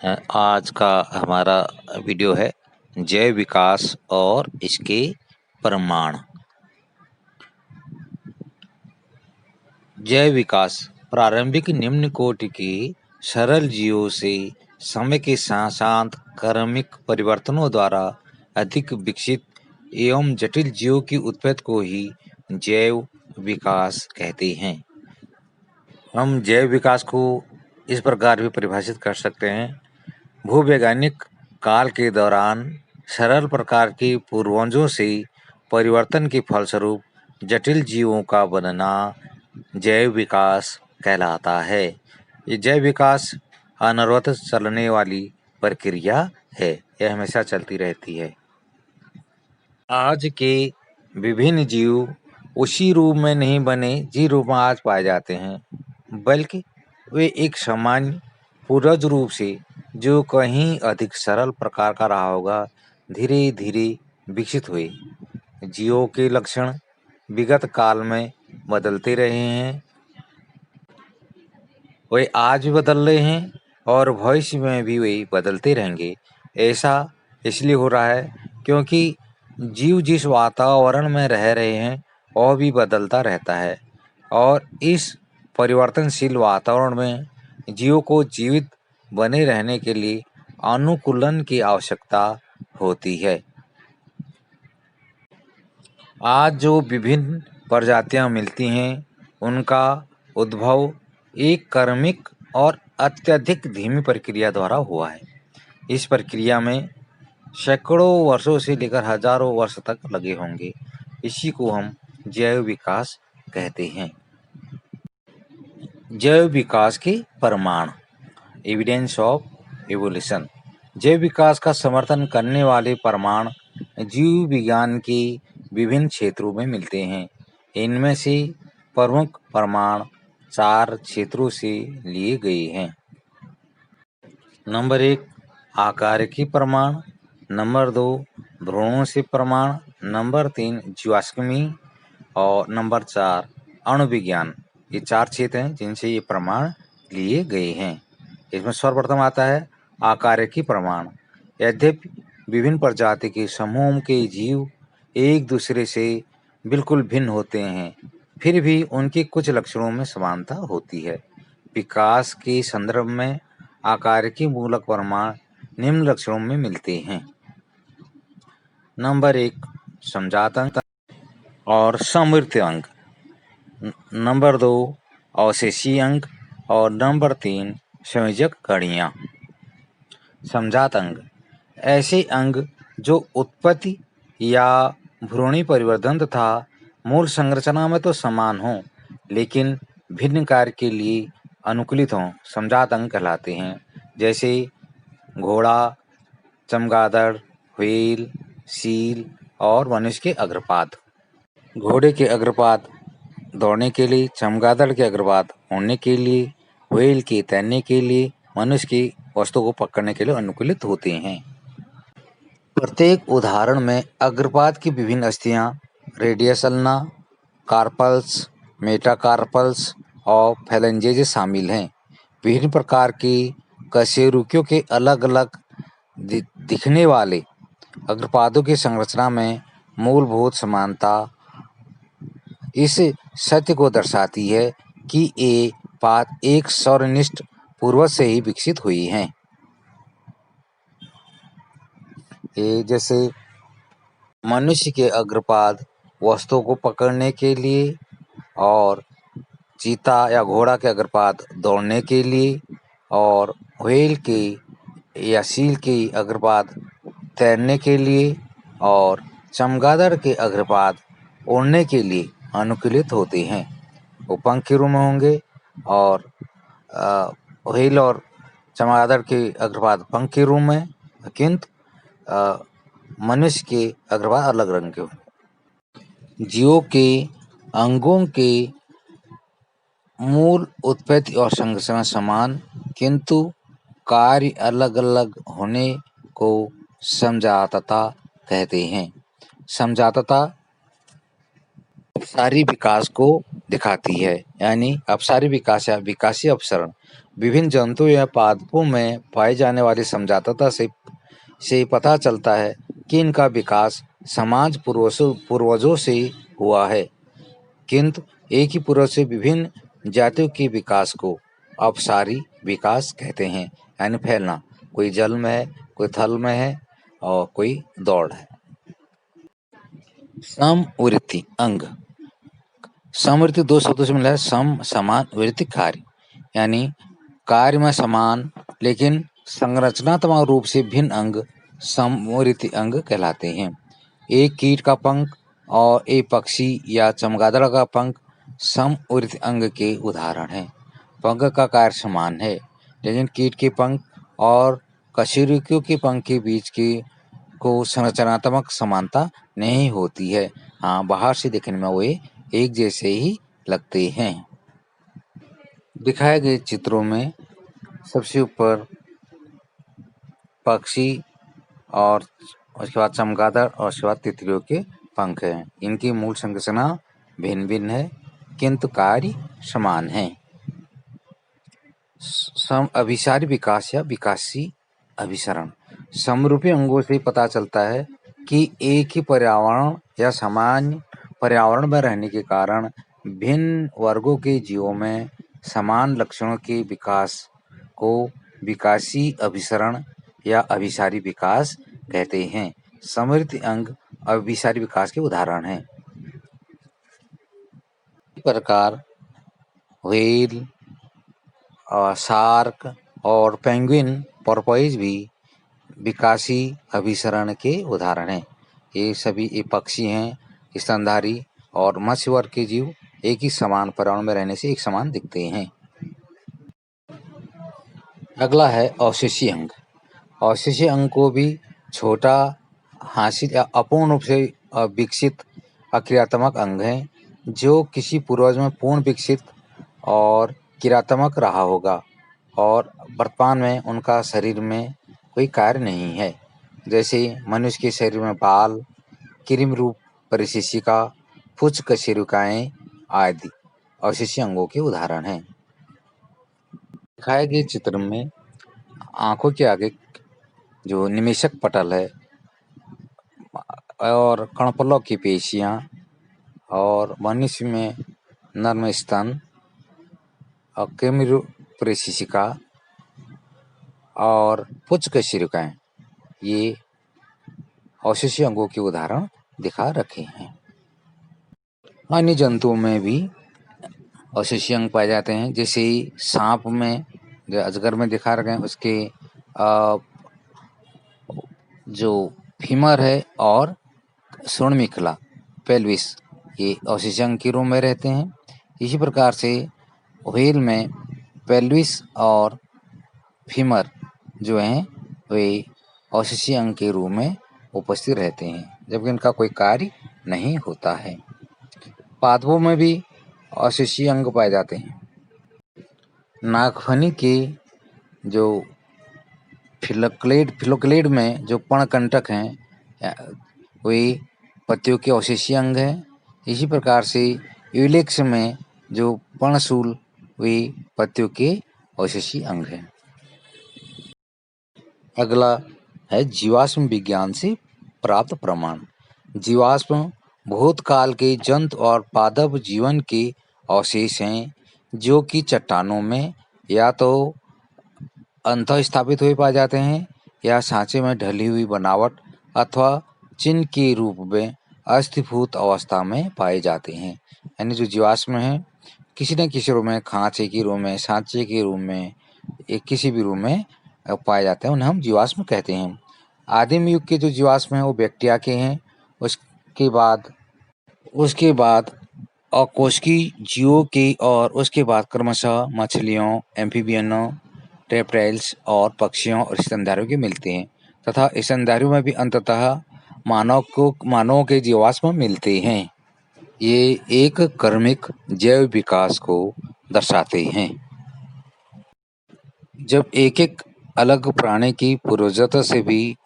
आज का हमारा वीडियो है जैव विकास और इसके प्रमाण। जैव विकास प्रारंभिक निम्न कोटि के सरल जीवों से समय के साथ साथ क्रमिक परिवर्तनों द्वारा अधिक विकसित एवं जटिल जीवों की उत्पत्ति को ही जैव विकास कहते हैं। हम जैव विकास को इस प्रकार भी परिभाषित कर सकते हैं। भूवैज्ञानिक काल के दौरान सरल प्रकार के पूर्वजों से परिवर्तन के फलस्वरूप जटिल जीवों का बनना जैव विकास कहलाता है। ये जैव विकास अनवरत चलने वाली प्रक्रिया है, यह हमेशा चलती रहती है। आज के विभिन्न जीव उसी रूप में नहीं बने जिस रूप में आज पाए जाते हैं, बल्कि वे एक सामान्य पूर्वज रूप से जो कहीं अधिक सरल प्रकार का रहा होगा, धीरे धीरे विकसित हुए। जीवों के लक्षण विगत काल में बदलते रहे हैं, वे आज भी बदल रहे हैं और भविष्य में भी वे बदलते रहेंगे। ऐसा इसलिए हो रहा है क्योंकि जीव जिस वातावरण में रह रहे हैं वह भी बदलता रहता है और इस परिवर्तनशील वातावरण में जीवों को जीवित बने रहने के लिए अनुकूलन की आवश्यकता होती है। आज जो विभिन्न प्रजातियां मिलती हैं, उनका उद्भव एक क्रमिक और अत्यधिक धीमी प्रक्रिया द्वारा हुआ है। इस प्रक्रिया में सैकड़ों वर्षों से लेकर हजारों वर्ष तक लगे होंगे। इसी को हम जैव विकास कहते हैं। जैव विकास के प्रमाण, एविडेंस ऑफ एवोल्यूशन। जैव विकास का समर्थन करने वाले प्रमाण जीव विज्ञान के विभिन्न क्षेत्रों में मिलते हैं। इनमें से प्रमुख प्रमाण 4 क्षेत्रों से लिए गए हैं। नंबर 1 आकारिकी प्रमाण, नंबर 2 भ्रूणों से प्रमाण, नंबर 3 जीवाश्मी और नंबर 4 अणुविज्ञान। ये 4 क्षेत्र हैं जिनसे ये प्रमाण लिए गए हैं। इसमें सर्वप्रथम आता है आकारिकी प्रमाण। यद्यपि विभिन्न प्रजाति के समूह के जीव एक दूसरे से बिल्कुल भिन्न होते हैं, फिर भी उनके कुछ लक्षणों में समानता होती है। विकास के संदर्भ में आकारिकी मूलक प्रमाण निम्न लक्षणों में मिलते हैं। नंबर 1 समजात अंग और समृद्धि अंग, नंबर 2 अवशेषीय अंग और नंबर 3 संयोजक कड़ियाँ। समजात अंग ऐसे अंग जो उत्पत्ति या भ्रूणी परिवर्धन तथा मूल संरचना में तो समान हों लेकिन भिन्न कार्य के लिए अनुकूलित हों, समजात अंग कहलाते हैं। जैसे घोड़ा, चमगादड़, व्हेल, सील और मनुष्य के अग्रपाद। घोड़े के अग्रपाद दौड़ने के लिए, चमगादड़ के अग्रपाद उड़ने के लिए, व्हेल के तैरने के लिए, मनुष्य की वस्तु को पकड़ने के लिए अनुकूलित होते हैं। प्रत्येक उदाहरण में अग्रपाद की विभिन्न अस्थियां रेडियस अल्ना, कार्पल्स, मेटाकार्पल्स और फैलेंजेज शामिल हैं। विभिन्न प्रकार की कशेरुकियों के अलग अलग दिखने वाले अग्रपादों की संरचना में मूलभूत समानता इस सत्य को दर्शाती है कि ये पाद एक सौरनिष्ठ पूर्वज से ही विकसित हुई हैं। ये जैसे मनुष्य के अग्रपाद वस्तुओं को पकड़ने के लिए और चीता या घोड़ा के अग्रपाद दौड़ने के लिए और व्हेल के या सील के अग्रपाद तैरने के लिए और चमगादड़ के अग्रपाद उड़ने के लिए अनुकूलित होते हैं। वो पंख के रूप में होंगे और व्हेल और चमगादड़ के अग्रपाद पंख के रूप में, किंतु मनुष्य के अग्रपाद अलग रंग के होंगे। जीवों के अंगों के मूल उत्पत्ति और संरचना समान किंतु कार्य अलग अलग होने को समजातता कहते हैं। समजातता अपसारी विकास को दिखाती है, यानी अपसारी विकास या विकासीय अपसरण। विभिन्न जंतु या पादपों में पाई जाने वाली समझाता से पता चलता है कि इनका विकास समाज पूर्वजों से हुआ है, किंतु एक ही पूर्वज से विभिन्न जातियों के विकास को अपसारी विकास कहते हैं, यानी फैलना। कोई जल में है, कोई थल में है और कोई दौड़ है। समवृत्ति अंग। समवृत्ति दो शब्दों से मिला है, सम समान, वृत्ति कार्य, यानी कार्य में समान लेकिन संरचनात्मक रूप से भिन्न अंग समवृत्ति अंग कहलाते हैं। एक कीट का पंख और एक पक्षी या चमगादड़ का पंख समवृत्ति अंग के उदाहरण हैं। पंख का कार्य समान है, लेकिन कीट के पंख और कशेरुकियों के पंख के बीच के को संरचनात्मक समानता नहीं होती है। हाँ, बाहर से देखने में वे एक जैसे ही लगते हैं। दिखाए गए चित्रों में सबसे ऊपर पक्षी और उसके बाद चमगादड़ और उसके बाद तितलियों के पंख हैं। इनकी मूल संरचना भिन्न भिन्न है, किंतु कार्य समान है। सम अभिसारी विकास या विकासी अभिसरण। समरूपी अंगों से पता चलता है कि एक ही पर्यावरण या सामान्य पर्यावरण में रहने के कारण भिन्न वर्गों के जीवों में समान लक्षणों के विकास को विकासी अभिसरण या अभिसारी विकास कहते हैं। समृद्धि अंग अभिसारी विकास के उदाहरण हैं। इस प्रकार व्हेल, शार्क और पेंगुइन, पोर्पोइज भी विकासी अभिसरण के उदाहरण हैं। ये सभी पक्षी हैं, स्तनधारी और मत्स्य वर्ग के जीव एक ही समान पर्यावरण में रहने से एक समान दिखते हैं। अगला है अवशेषीय अंग। अवशेषीय अंग को भी छोटा, हासिल या अपूर्ण रूप से विकसित अक्रियात्मक अंग है, जो किसी पूर्वज में पूर्ण विकसित और क्रियात्मक रहा होगा और वर्तमान में उनका शरीर में कोई कार्य नहीं है। जैसे मनुष्य के शरीर में बाल, कृमि रूप परिशिशिका, पुच्छ कशेरुकाएं आदि अवशेषीय अंगों के उदाहरण हैं। दिखाए गए चित्र में आंखों के आगे जो निमेषक पटल है और कणपलों की पेशियां और मनुष्य में नर्म स्तन और कृमि रूप परिशिशिका और पुच्छ कशेरुकाएं, ये अवशेषीय अंगों के उदाहरण दिखा रखे हैं। अन्य जंतुओं में भी अवशेषीय अंग पाए जाते हैं, जैसे सांप में, जो अजगर में दिखा रखे हैं, उसके जो फीमर है और श्रोणिमिखला पेल्विस, ये अवशेषीय अंग के रूप में रहते हैं। इसी प्रकार से व्हेल में पेल्विस और फीमर जो हैं वे अवशेषीय अंग के रूप में उपस्थित रहते हैं, जबकि इनका कोई कार्य नहीं होता है। पादपों में भी अवशेषीय अंग पाए जाते हैं। नागफनी के जो फिलोक्लेड में जो पर्णकंटक हैं वे पत्तियों के अवशेषीय अंग हैं। इसी प्रकार से यूलेक्स में जो पर्णशूल वे पत्तियों के अवशेषीय अंग हैं। अगला है जीवाश्म विज्ञान से प्राप्त प्रमाण। जीवाश्म भूतकाल के जंतु और पादप जीवन के अवशेष हैं, जो कि चट्टानों में या तो अंतः स्थापित हुए पाए जाते हैं या सांचे में ढली हुई बनावट अथवा चिन्ह के रूप में अस्थिभूत अवस्था में पाए जाते हैं। यानी जो जीवाश्म हैं किसी न किसी रूप में, खांचे के रूप में, सांचे के रूप में, किसी भी रूप में पाए जाते हैं, उन्हें हम जीवाश्म कहते हैं। आदिम युग के जो जीवाश्म हैं वो बैक्टीरिया के हैं। उसके बाद अकोशिकीय जीवों के और उसके बाद क्रमशः मछलियों, एम्फीबियनों, रेप्टाइल्स और पक्षियों और स्तनधारियों के मिलते हैं, तथा स्तनधारियों में भी अंततः मानवों के जीवाश्म मिलते हैं। ये एक क्रमिक जैव विकास को दर्शाते हैं। जब एक एक अलग प्राणी की पूर्वजता से भी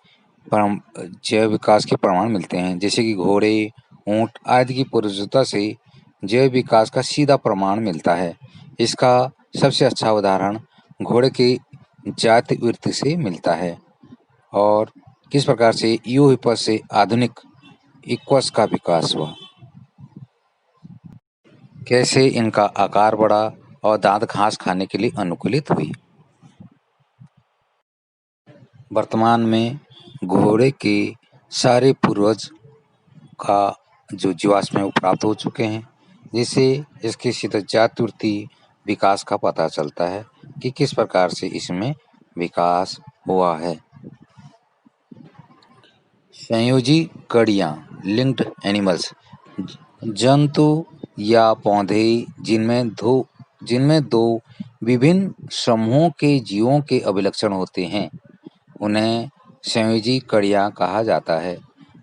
जैव विकास के प्रमाण मिलते हैं, जैसे कि घोड़े, ऊंट आदि की पूर्वजता से जैव विकास का सीधा प्रमाण मिलता है। इसका सबसे अच्छा उदाहरण घोड़े की जाति वृत्ति से मिलता है और किस प्रकार से यूहिपस से आधुनिक इक्वस का विकास हुआ, कैसे इनका आकार बढ़ा और दांत घास खाने के लिए अनुकूलित हुई। वर्तमान में घोड़े के सारे पूर्वज का जो जीवाश्म है वो प्राप्त हो चुके हैं, जिससे इसके सीधे जातिवृत्ति विकास का पता चलता है कि किस प्रकार से इसमें विकास हुआ है। संयोजी कड़ियाँ लिंक्ड एनिमल्स जंतु या पौधे जिनमें दो विभिन्न समूहों के जीवों के अभिलक्षण होते हैं, उन्हें संयोजी कड़ियाँ कहा जाता है।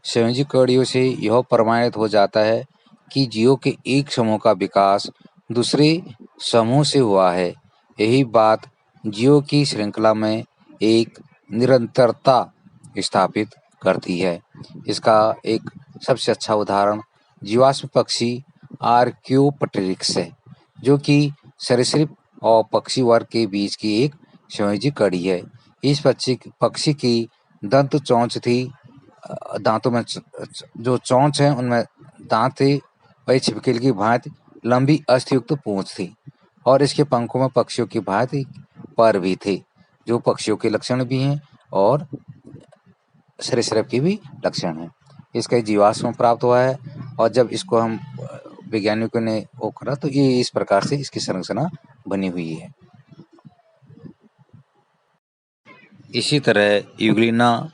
संयोजी कड़ियों से यह प्रमाणित हो जाता है कि जीवों के एक समूह का विकास दूसरे समूह से हुआ है। यही बात जीवों की श्रृंखला में एक निरंतरता स्थापित करती है। इसका एक सबसे अच्छा उदाहरण जीवाश्म पक्षी आर्क्योप्टेरिक्स है, जो कि सरीसृप और पक्षी वर्ग के बीच की एक संयोजी कड़ी है। इस पक्षी की दंत चोंच थी, दांतों में जो चोंच है उनमें दांत थे, वही छिपकली की भांति लंबी अस्थियुक्त पूंछ थी और इसके पंखों में पक्षियों की भांति पर भी थे, जो पक्षियों के लक्षण भी हैं और सरीसृप के भी लक्षण हैं। इसका जीवाश्म प्राप्त हुआ है और जब इसको हम वैज्ञानिकों ने वो करा तो ये इस प्रकार से इसकी संरचना बनी हुई है। इसी तरह यूग्लिना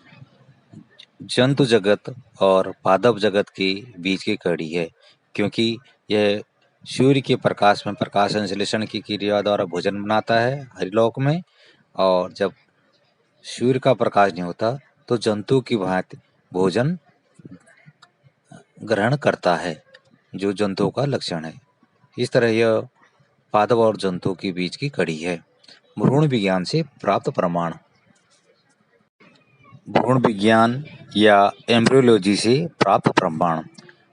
जंतु जगत और पादप जगत के बीच की कड़ी है, क्योंकि यह सूर्य के प्रकाश में प्रकाश संश्लेषण की क्रिया द्वारा भोजन बनाता है हरिलोक में, और जब सूर्य का प्रकाश नहीं होता तो जंतु की भांति भोजन ग्रहण करता है, जो जंतुओं का लक्षण है। इस तरह यह पादप और जंतु के बीच की कड़ी है। भ्रूण विज्ञान से प्राप्त प्रमाण। भ्रूण विज्ञान या एम्ब्रियोलॉजी से प्राप्त प्रमाण।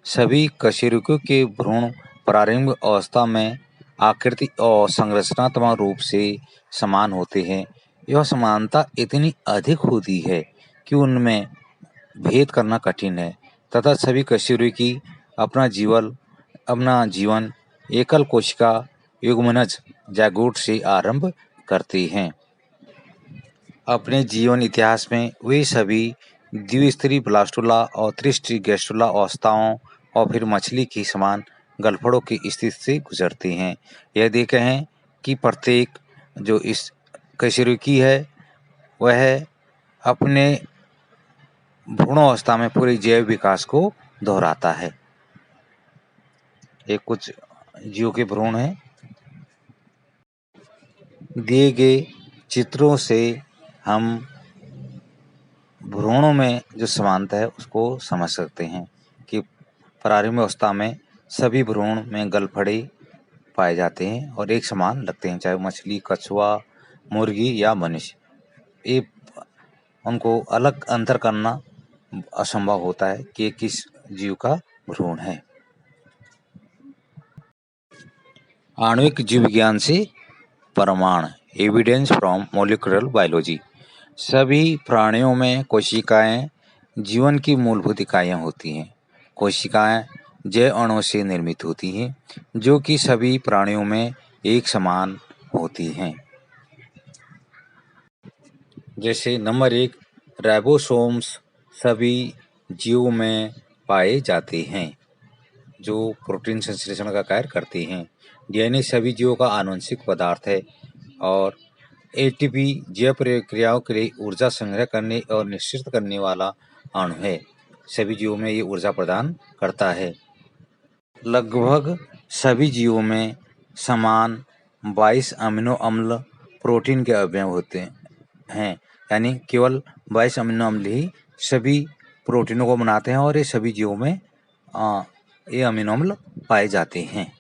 सभी कशेरुकियों के भ्रूण प्रारंभिक अवस्था में आकृति और संरचनात्मक रूप से समान होते हैं। यह समानता इतनी अधिक होती है कि उनमें भेद करना कठिन है तथा सभी कशेरुकी अपना जीवन एकल कोशिका युग्मनज ज़ायगोट से आरंभ करते हैं। अपने जीवन इतिहास में वे सभी द्विस्तरीय ब्लास्टुला और त्रिस्तरीय गैस्ट्रुला अवस्थाओं और फिर मछली की समान गलफड़ों की स्थिति से गुजरते हैं। यह देखे हैं कि प्रत्येक जो इस कशेरुकी है वह अपने भ्रूणावस्था में पूरे जैव विकास को दोहराता है। ये कुछ जीवों के भ्रूण हैं। दिए गए चित्रों से हम भ्रूणों में जो समानता है उसको समझ सकते हैं कि प्रारंभिक अवस्था में सभी भ्रूण में गलफड़े पाए जाते हैं और एक समान लगते हैं, चाहे मछली, कछुआ, मुर्गी या मनुष्य। ये उनको अलग अंतर करना असंभव होता है कि किस जीव का भ्रूण है। आणविक जीव विज्ञान से प्रमाण। Evidence from molecular biology. सभी प्राणियों में कोशिकाएं जीवन की मूलभूत इकाइयां होती हैं। कोशिकाएं जैव अणुओं से निर्मित होती हैं, जो कि सभी प्राणियों में एक समान होती हैं। जैसे नंबर 1, राइबोसोम्स सभी जीवों में पाए जाते हैं, जो प्रोटीन संश्लेषण का कार्य करते हैं। डीएनए सभी जीवों का आनुवंशिक पदार्थ है और एटीपी जैव प्रक्रियाओं के लिए ऊर्जा संग्रह करने और निश्चित करने वाला अणु है। सभी जीवों में ये ऊर्जा प्रदान करता है। लगभग सभी जीवों में समान 22 अमीनो अम्ल प्रोटीन के अवयव होते हैं, यानी केवल 22 अमीनो अम्ल ही सभी प्रोटीनों को बनाते हैं और ये सभी जीवों में ये अमीनो अम्ल पाए जाते हैं।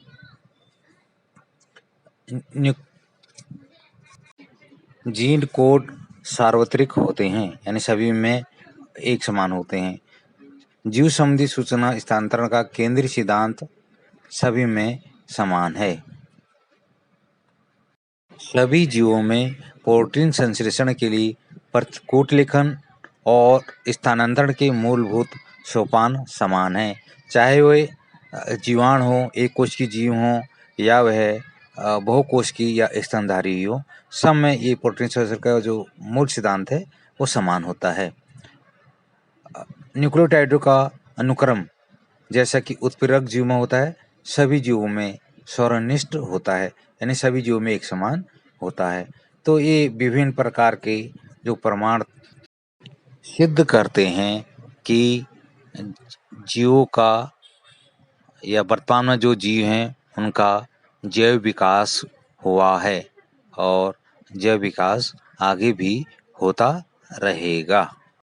जीन कोड सार्वत्रिक होते हैं, यानी सभी में एक समान होते हैं। जीव संबंधी सूचना स्थानांतरण का केंद्रीय सिद्धांत सभी में समान है। सभी जीवों में प्रोटीन संश्लेषण के लिए प्रतिकूट लेखन और स्थानांतरण के मूलभूत सोपान समान हैं, चाहे वे जीवाणु हो, एक कोश की जीव हो या वह बहुकोश की या स्तनधारी हो। सब में ये प्रोटीन संश्लेषण का जो मूल सिद्धांत है वो समान होता है। न्यूक्लियोटाइडों का अनुक्रम जैसा कि उत्प्रेरक जीव में होता है, सभी जीवों में स्वरनिष्ठ होता है, यानी सभी जीवों में एक समान होता है। तो ये विभिन्न प्रकार के जो प्रमाण सिद्ध करते हैं कि जीवों का या वर्तमान में जो जीव हैं उनका जैव विकास हुआ है और जैव विकास आगे भी होता रहेगा।